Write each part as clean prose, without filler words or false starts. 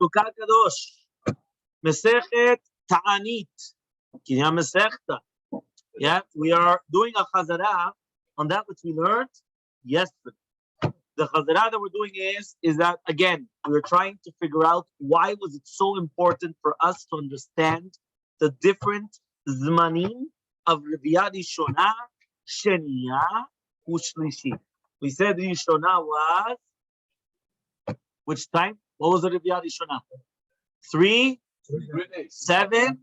Tukar Kadosh. Masechet Taanit. Kinyan Masechta. Yeah, we are doing a chazara on that which we learned yesterday. The chazara that we're doing is that, again, we're trying to figure out why was it so important for us to understand the different zmanim of Reviyah Rishona, Sheniya, Ushlishi. We said Rishona was, which time? What was the Reviyah Rishona? 3, 7,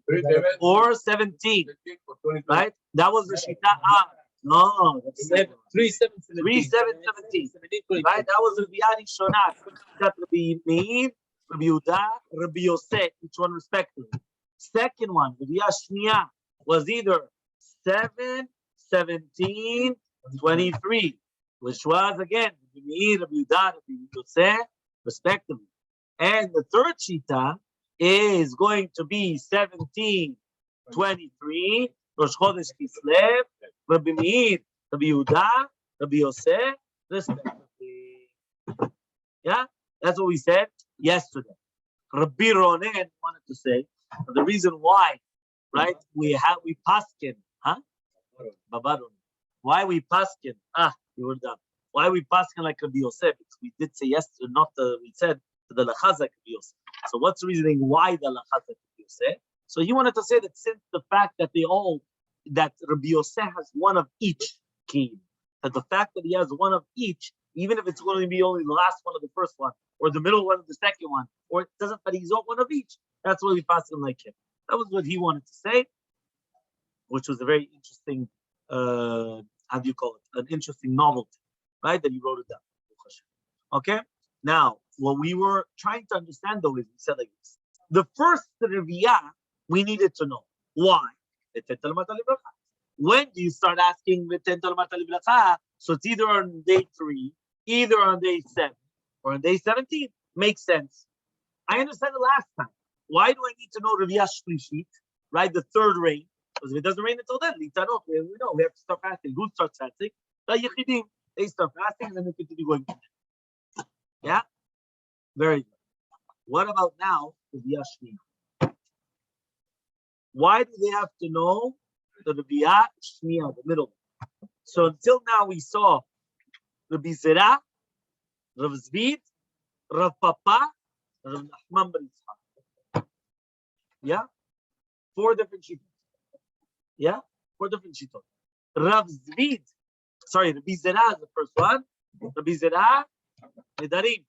or 17, right? That was the Shita. No, 3, 7, 17. Right? That was the Reviyah Rishona. Rabbi Meir, Rabbi Yehuda, Rabbi Yosef, each one respectively. Second one, Reviyah Shniya, was either 7, 17, 23, which was again Rabbi Meir, Rabbi Yehuda, Rabbi Yosef, respectively. And the third Shita is going to be 17, 23, Rosh Chodesh Kislev, Rabbi Meir, Rabbi Yehuda, Rabbi Yosef, respectively. Yeah, that's what we said yesterday. Rabbi Ronen wanted to say the reason why, right? We paskin, huh? Babaron. Why we paskin? You were done. Why we paskin like Rabbi Yosef? Because we did say yesterday, we said the lachazak Rabbi Yosef. So what's the reasoning why the lachazak Rabbi Yosef? So he wanted to say that since the fact that that Rabbi Yosef has one of each key, that the fact that he has one of each, even if it's going to be only the last one of the first one, or the middle one of the second one, or it doesn't, but he's one of each. That's why we pass him like him. That was what he wanted to say, which was a very interesting, how do you call it? An interesting novelty, right? That he wrote it down. Okay? Now, what we were trying to understand though is we said like this. The first Reviyah we needed to know. Why? When do you start asking so it's either on day 3, either on day 7, or on day 17. Makes sense. I understand the last time. Why do I need to know Reviyah Shlishit, right? The third rain. Because if it doesn't rain until then, we know we have to start fasting. Who starts fasting? The Yechidim. They start fasting and then they continue going. Yeah? Very good. What about now Reviyah Shniya? Why do they have to know the Reviyah Shniya, the middle? So until now we saw Rabbi Zera, Rav Zvid, Rav Papa, Rav Nachman bar Yitzchak. Yeah? 4 different shittot. Yeah? 4 different shittot. Rav Zvid, sorry, Rabbi Zera is the first one. Rabbi Zera, Nedarim.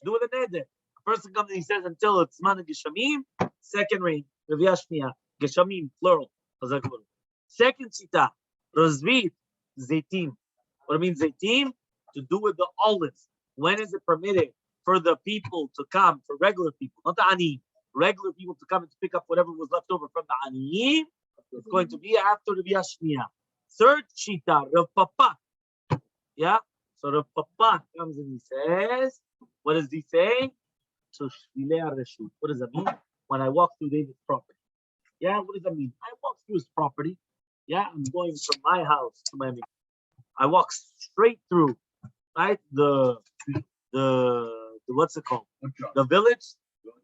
Do with the neder. First comes and he says until it's man geshamim. Second rain, Reviyah Shniya, geshamim, plural. Second shita, Razvid, zaitim. What means zaitim? To do with the olives. When is it permitted for the people to come, for regular people, not the ani, regular people to come and to pick up whatever was left over from the ani? It's going to be after Reviyah Shniya. Third shita, Rav Papa. Yeah? So Rav Papa comes and he says, what does he say? So what does that mean? When I walk through David's property. Yeah, what does that mean? I walk through his property. Yeah, I'm going from my house to my. I walk straight through, right? The what's it called? The village,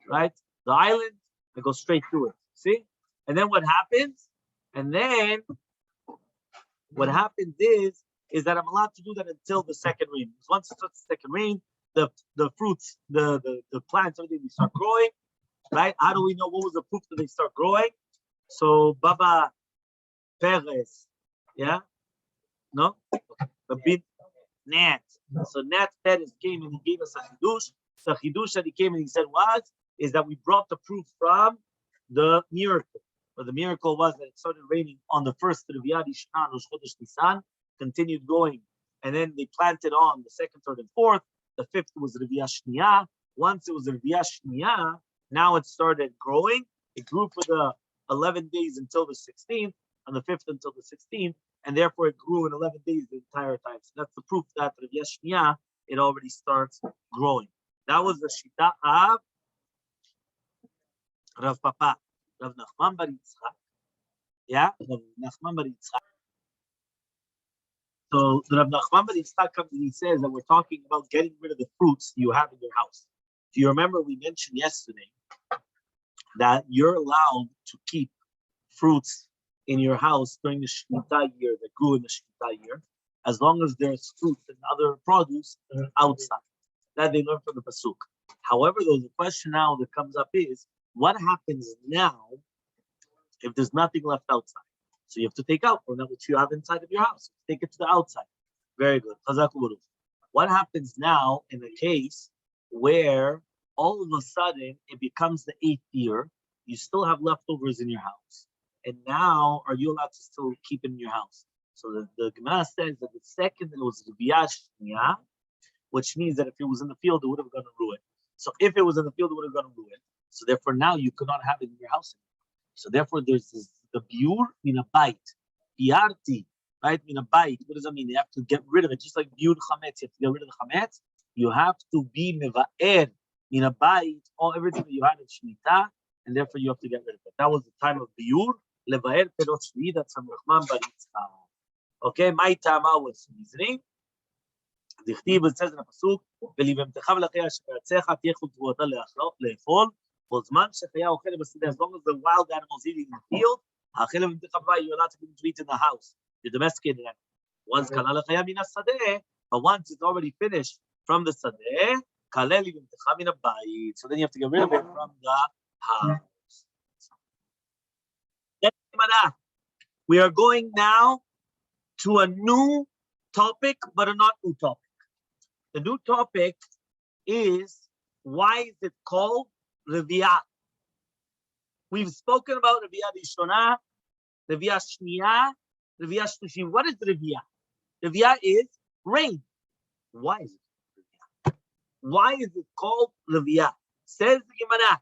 right? The island. I go straight through it. See? And then what happens? And then what happens is that I'm allowed to do that until the second rain. Because once it starts the second rain, the fruits, the plants, everything they start growing, right? How do we know what was the proof that they start growing? So Baba Perez, yeah, no, the big Nat. So Nat Perez came and he gave us a chidush. The chidush that he came and he said is that we brought the proof from the miracle. But the miracle was that it started raining on the first Reviyah Rishna, Rosh Chodesh Nisan, continued going, and then they planted on the second, third, and fourth. The fifth was Reviyah Shniya. Once it was Reviyah Shniya, now it started growing. It grew for the 11 days until the 16th, and the 5th until the 16th, and therefore it grew in 11 days the entire time. So that's the proof that Reviyah Shniya, it already starts growing. That was the Shita of Rav Papa, Rav Nachman bar Yitzchak. Yeah, Rav Nachman bar Yitzchak. So the Rav Nachman bar Yitzchak comes and he says that we're talking about getting rid of the fruits you have in your house. If you remember, we mentioned yesterday that you're allowed to keep fruits in your house during the Shemitah year that grew in the Shemitah year, as long as there's fruit and other produce outside. That they learn from the Pasuk. However, though, the question now that comes up is, what happens now if there's nothing left outside? So you have to take out from that which you have inside of your house. Take it to the outside. Very good. What happens now in a case where all of a sudden it becomes the 8th year, you still have leftovers in your house, and now are you allowed to still keep it in your house? So the Gemara says that the second it was Rabbi, which means that if it was in the field, it would have gone to ruin. So if it was in the field, it would have gone to ruin. So therefore now you could not have it in your house anymore. So therefore there's the biur min a bait, biarti, right? Min a bait. What does that mean? You have to get rid of it, just like biur chametz. You have to get rid of the chametz. You have to be mevaer min a bait, all everything that you had in shmita, and therefore you have to get rid of it. That was the time of biur levaer perot shvi. That's from Rahman bar Yitzchak. Okay, my tama was reasoning. The Chtiv says in the pasuk, "V'livemtecha v'lachei asheratzecha tiechul tvuota le'efol." As long as the wild animals eating in the field, you're allowed to eat in the house. You're domesticated animal. Once but once it's already finished from the sadeh, so then you have to get rid of it from the house. We are going now to a new topic, but a not new topic. The new topic is, why is it called Revi'ah? We've spoken about Revi'ah Rishonah, Revi'ah Shniya, Revi'ah Shlushim. What is Revi'ah? Revi'ah is rain. Why is it Revi'ah? Why is it called Revi'ah? Says the Gemara,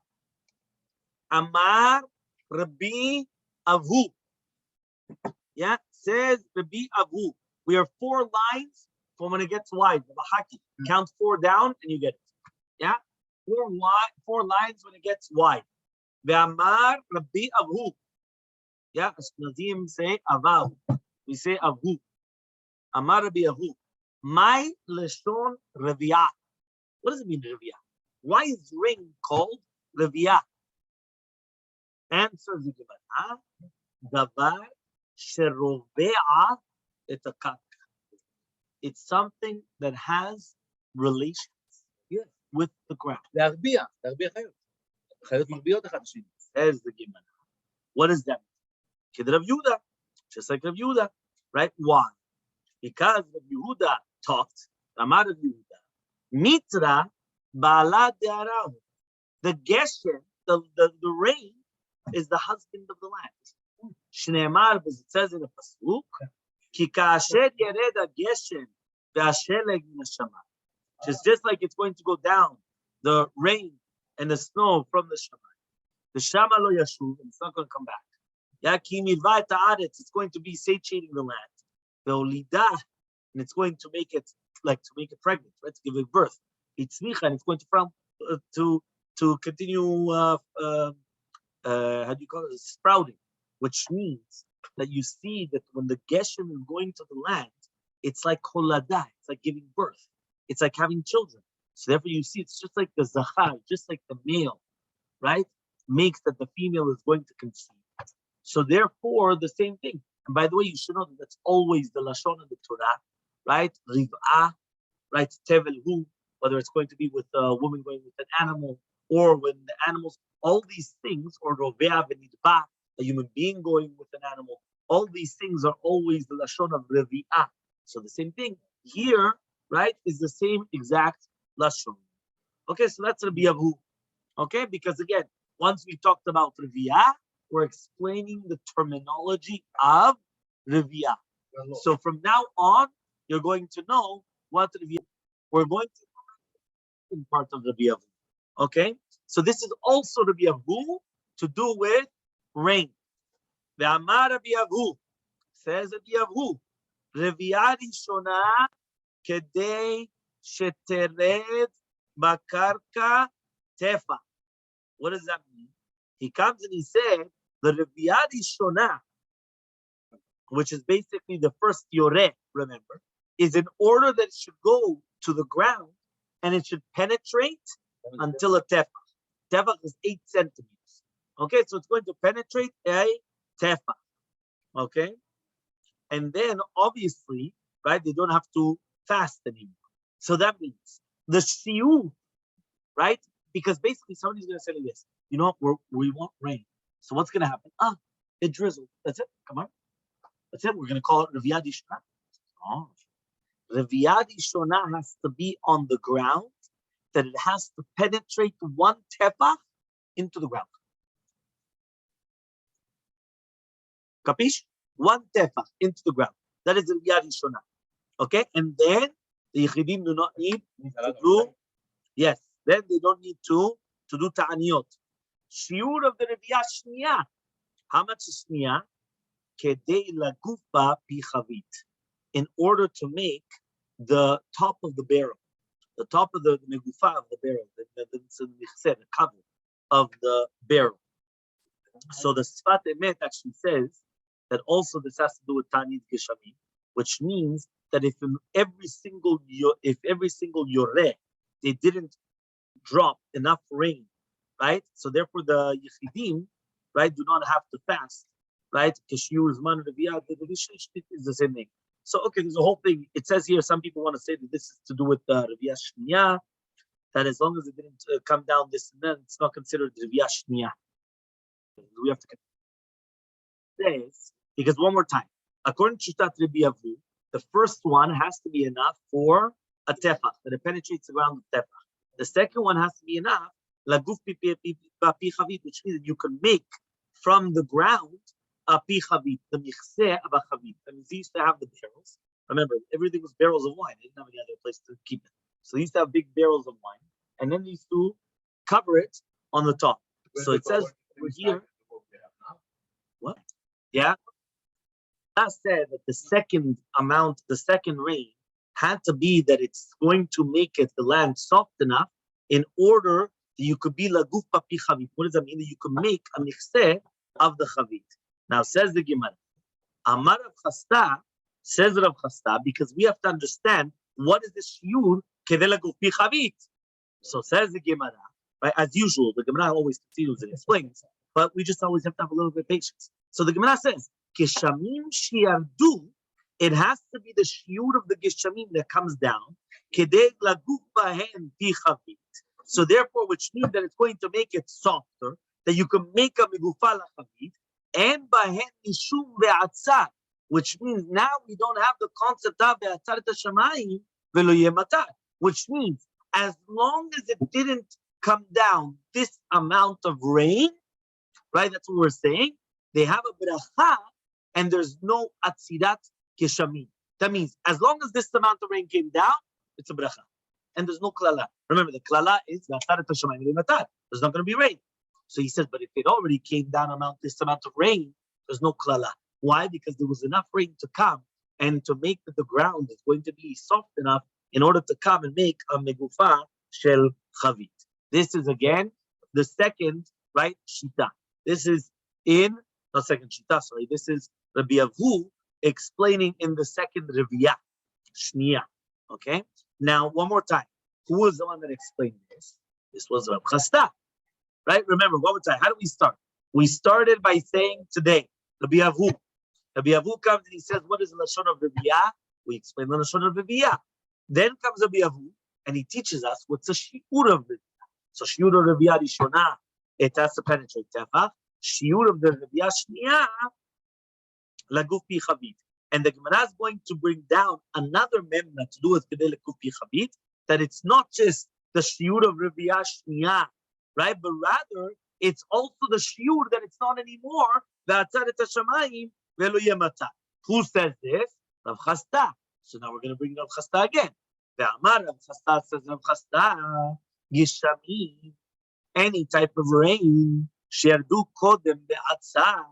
Amar Rabbi Avu. Yeah, says Rabbi Avu. We are 4 lines from when it gets wide. The Bahaki. Count 4 down and you get it. Yeah? 4 lines when it gets wide. Ve'amar Rabbi Avu. Yeah, Ashkenazim say Avav. We say Avu. Amar Rabbi Avu. My leshon Revi'ah. What does it mean, Revi'ah? Why is rain called Revi'ah? Answer the Gemara. Davar sherove'ah et hakak. It's something that has relations with the ground. Says the Gemara. What is that? Just like Rav Yehuda, right? Why? Because Rav Yehuda talked, Amar Rav Yehuda, Mitra Ba'ala de'arav. The geshem, the rain, is the husband of the land. Shneimar, as it says in the pasuk, Ki ka'asher yered geshem ve'asheleg min hashama. Just like it's going to go down, the rain and the snow from the Shammai. The Shama lo yashuv, and it's not going to come back. Ya ki midva et haaretz, it's going to be satiating the land. Ve'olida, and it's going to make it pregnant, right? To give it birth. Itzmicha, and it's going to continue how do you call it? Sprouting, which means that you see that when the geshem is going to the land, it's like holada, it's like giving birth. It's like having children. So therefore you see it's just like the zachar, just like the male, right? Makes that the female is going to conceive. So therefore the same thing. And by the way, you should know that that's always the lashon of the Torah, right? Riv'ah, right? Tevelhu, whether it's going to be with a woman going with an animal, or when the animals, all these things, or rovea v'nidba, a human being going with an animal, all these things are always the lashon of revi'ah. So the same thing here, right, is the same exact lashon. Okay, so that's Rabbi Avu. Okay, because again, once we talked about revi'ah, we're explaining the terminology of revi'ah. So from now on, you're going to know what revi'ah. We're going to in part of Rabbi Avu. Okay, so this is also Rabbi Avu to do with rain. The Amar Rabbi Avu says Rabbi Avu, Revi'ah Rishonah kedei shetered bakarka tefa. What does that mean? He comes and he said the Revi'ah Rishonah, which is basically the first yoreh, remember, is in order that it should go to the ground and it should penetrate until a tefach. Tefach is 8 centimeters. Okay, so it's going to penetrate a tefach. Okay, and then obviously, right, they don't have to fast anymore. So that means the shiur, right? Because basically somebody's going to say like this, you know, we want rain. So what's going to happen? It drizzled. That's it. Come on. That's it. We're going to call it Reviyah Dishna. Oh. Reviyah Dishna has to be on the ground, that it has to penetrate 1 tefach into the ground. Capish? 1 tefach into the ground. That is the Reviyah Dishna. Okay? And then the Yechidim do not need to do, yes, then they don't need to do Taaniyot. Shiur of the Reviyah Shniya. How much is Shniya? Kedei lagufa pi chavit. In order to make the top of the barrel, the top of the megufa of the barrel, the cover of the barrel. So the Sfat Emet actually says that also this has to do with Taanit Geshamim, which means that if every single yoreh they didn't drop enough rain, right? So therefore the Yechidim, right, do not have to fast, right? Shiur Zman Reviyah, the is the same thing. So okay, there's a whole thing. It says here, some people want to say that this is to do with Reviyah Shniya, that as long as it didn't come down this and then, it's not considered Reviyah Shniya. We have to say this, because one more time, according to Shitat Rabbi Avu, the first one has to be enough for a tefach, that it penetrates around the tefach. The second one has to be enough, laguf pi chavit, which means that you can make from the ground a pi chavit, the michseh of a chavit. That means they used to have the barrels. Remember, everything was barrels of wine. They didn't have any other place to keep it. So they used to have big barrels of wine, and then they used to cover it on the top. So it says here, what? Yeah. That said that the second rain had to be that it's going to make the land soft enough in order that you could be laguf pi chavit. What does that mean? That you could make a michseh of the chavit. Now says the Gemara, Amar Rav Chasta, says Rav Chasta, because we have to understand what is the shiur kedei laguf pi chavit. So says the Gemara, right? As usual, the Gemara always continues and explains, but we just always have to have a little bit of patience. So the Gemara says, Geshamim shiardu, it has to be the shiur of the geshamim that comes down, kedei laguf bahen pi chavit. So therefore, which means that it's going to make it softer, that you can make a megufa lachavit, and bahen mishum ve'atzar, which means now we don't have the concept of ve'atzar et hashamayim velo yematar, which means as long as it didn't come down this amount of rain, right? That's what we're saying. They have a bracha, and there's no atzirat geshamim. That means as long as this amount of rain came down, it's a bracha, and there's no klala. Remember, the klala is ve'atzar et hashamayim velo yematar. There's not going to be rain. So he says, but if it already came down this amount of rain, there's no klala. Why? Because there was enough rain to come and to make the ground is going to be soft enough in order to come and make a megufa shel chavit. This is again the second, right, shita. This is this is Rabbi Avu explaining in the second Reviyah Shniya. Okay? Now, one more time. Who was the one that explained this? This was Rav Chasta. Right? Remember, one more time. How do we start? We started by saying today, Rabbi Avu. Rabbi Avu comes and he says, what is the Lashon of Reviyah? We explain the Lashon of Reviyah. Then comes Rabbi Avu and he teaches us what's a Shiur of Reviyah. So Shiur of Reviyah Rishonah, it has to penetrate tefach. Shiur of the Reviyah Shniya, laguf pi chavit. And the Gemara is going to bring down another memna to do with kedei laguf pi chavit, that it's not just the Shiur of Reviyah Shniya, right? But rather, it's also the shiur that it's not anymore. Ve'atzar et hashamayim velo yematar. Who says this? Rav Chasta. So now we're going to bring Rav Chasta again. Ve'amar Rav Chasta, says Rav Chasta, Yishamim, any type of rain, she'ardu kodem ve'atzar,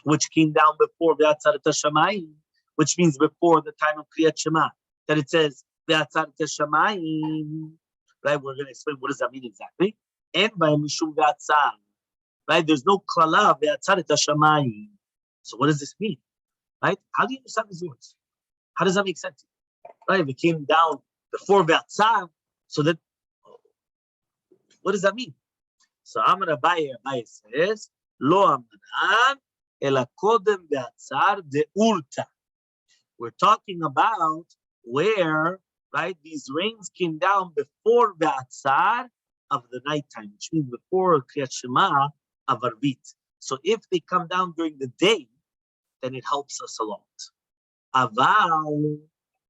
which came down before ve'atzar et hashamayim, which means before the time of Kriyat Shema, that it says ve'atzar et hashamayim. Right, we're going to explain what does that mean exactly. And by mishum ve'atzar, right? There's no klala ve'atzar et hashamayim. So what does this mean? Right? How do you understand these words? How does that make sense? Right? If it came down before ve'atzar, so that What does that mean? So Amar Abaye says, Lo amanan ela kodem be'atzar de'ulta. We're talking about where, right, these rains came down before be'atzar of the nighttime, which means before Kriyat Shema of Arvit. So if they come down during the day, then it helps us a lot. Aval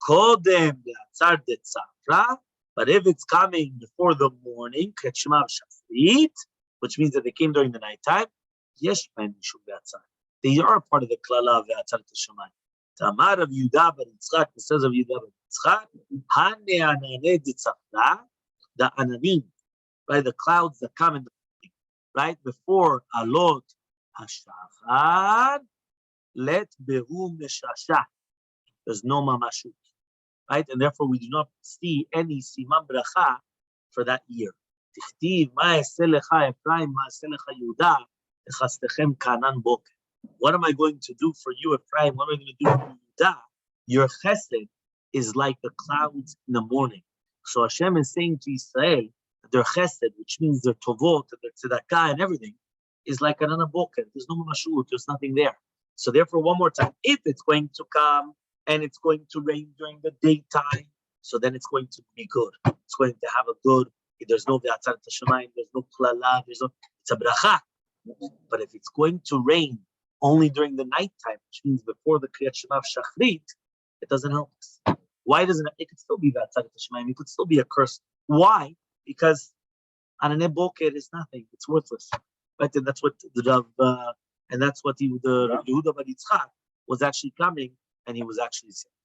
kodem be'atzar de'tzafra. But if it's coming before the morning, Kriyat Shema of Shafrit, which means that they came during the nighttime, yesh ben mishum be'atzar. They are part of the klala of be'atzar teshamayim. Tamar of Yudah ben Yitzchak, it says of Yudah ben Yitzchak, Hane anane ditzafra, the ananim, right, the clouds that come in the morning, right, before alot hashachar, let behu meshasha. There's no mamashut, right, and therefore we do not see any siman bracha for that year. Tichtiv ma'aseh lecha Ephraim, ma'aseh lecha Yudah, echastechem kanan boker. What am I going to do for you, Ephraim? What am I going to do for Yudah? Your chesed is like the clouds in the morning. So Hashem is saying to Israel that their chesed, which means their tovot, their tzedakah, and everything, is like an anaboker. There's no mamashut. There's nothing there. So therefore, one more time, if it's going to come and it's going to rain during the daytime, so then it's going to be good. It's going to have a good. There's no ve'atzar tashamayim. There's no klala. It's a bracha. But if it's going to rain only during the nighttime, which means before the Kriyat Shema of Shachrit, it doesn't help us. Why doesn't it? It could still be ve'atzar tashamayim. It could still be a curse. Why? Because anane boker is nothing. It's worthless. Right? And that's what the Yehuda ben Yitzchak was actually coming, and he was actually saying.